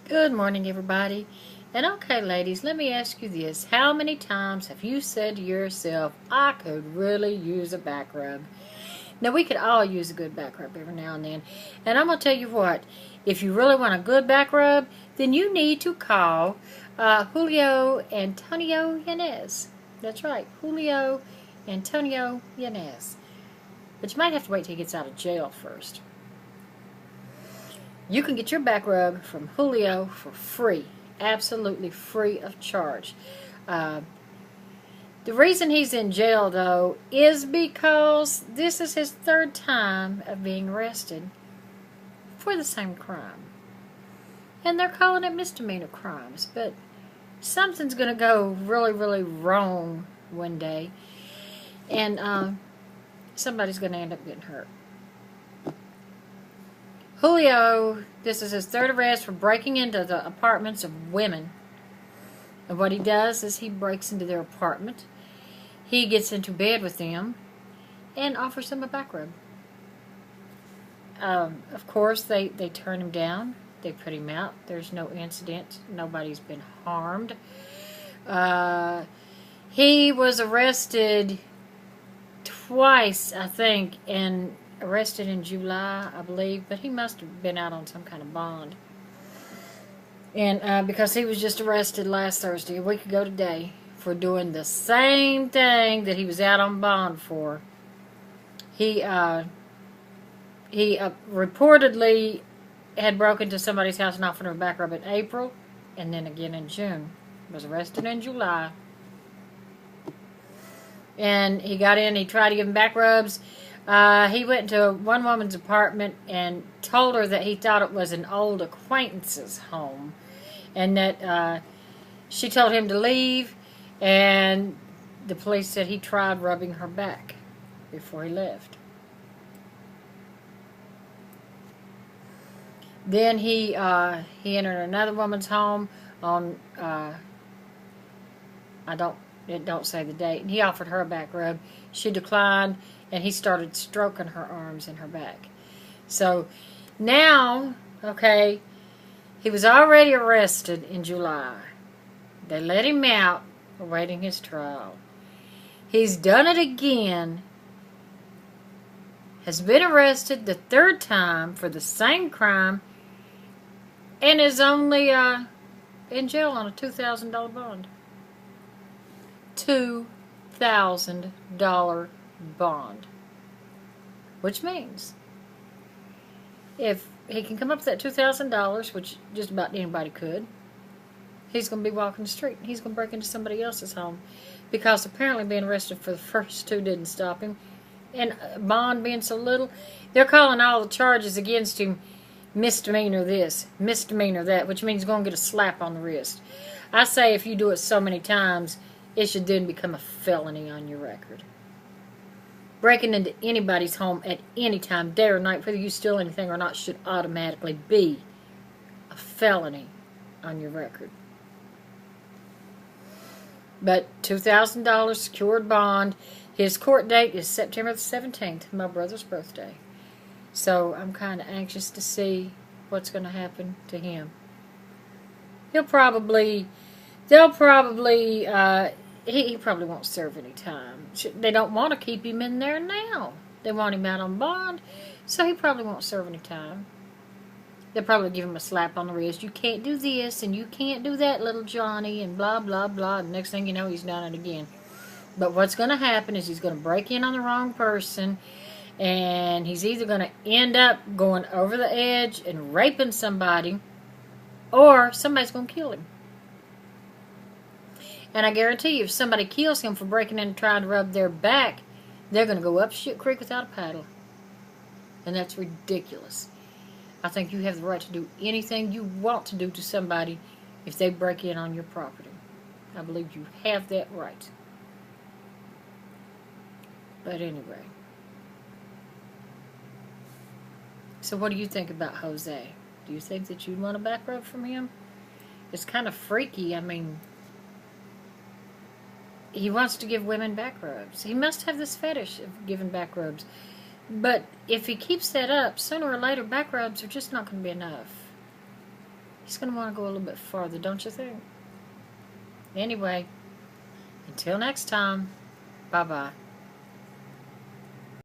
Good morning, everybody. And okay, ladies, let me ask you this. How many times have you said to yourself, I could really use a back rub? Now, we could all use a good back rub every now and then. And I'm going to tell you what, if you really want a good back rub, then you need to call Julio Antonio Yanez. That's right, Julio Antonio Yanez. But you might have to wait till he gets out of jail first. You can get your back rub from Julio for free, absolutely free of charge. Uh, the reason he's in jail, though, is because this is his third time of being arrested for the same crime. And they're calling it misdemeanor crimes, but something's going to go really, really wrong one day, and somebody's going to end up getting hurt. Julio, this is his third arrest for breaking into the apartments of women. And what he does is he breaks into their apartment, he gets into bed with them, and offers them a back rub. Of course, they turn him down. They put him out. There's no incident. Nobody's been harmed. He was arrested twice, I think, and arrested in July, I believe, but he must have been out on some kind of bond. And because he was just arrested last Thursday, a week ago today, for doing the same thing that he was out on bond for. He reportedly had broken into somebody's house and offered him a back rub in April, and then again in June. Was arrested in July. And he got in, he tried to give him back rubs. He went into one woman's apartment and told her that he thought it was an old acquaintance's home, and that she told him to leave, and the police said he tried rubbing her back before he left. Then he entered another woman's home on it don't say the date, and he offered her a back rub. She declined, and he started stroking her arms and her back. So now, okay, he was already arrested in July. They let him out, awaiting his trial. He's done it again, has been arrested the third time for the same crime, and is only in jail on a $2,000 bond. $2,000 bond. Which means, if he can come up with that $2,000, which just about anybody could, he's going to be walking the street. He's going to break into somebody else's home. Because apparently being arrested for the first two didn't stop him. And bond being so little, they're calling all the charges against him misdemeanor this, misdemeanor that, which means he's going to get a slap on the wrist. I say if you do it so many times, it should then become a felony on your record. Breaking into anybody's home at any time, day or night, whether you steal anything or not, should automatically be a felony on your record. But $2,000 secured bond. His court date is September the 17th, my brother's birthday. So I'm kind of anxious to see what's going to happen to him. He probably won't serve any time. They don't want to keep him in there now. They want him out on bond, so he probably won't serve any time. They'll probably give him a slap on the wrist. You can't do this, and you can't do that, little Johnny, and blah, blah, blah. And next thing you know, he's done it again. But what's going to happen is he's going to break in on the wrong person, and he's either going to end up going over the edge and raping somebody, or somebody's going to kill him. And I guarantee you, if somebody kills him for breaking in and trying to rub their back, they're going to go up shit creek without a paddle. And that's ridiculous. I think you have the right to do anything you want to do to somebody if they break in on your property. I believe you have that right. But anyway. So what do you think about Jose? Do you think that you'd want a back rub from him? It's kind of freaky. I mean, he wants to give women back rubs. He must have this fetish of giving back rubs. But if he keeps that up, sooner or later, back rubs are just not going to be enough. he's going to want to go a little bit farther, don't you think? Anyway, until next time, bye-bye.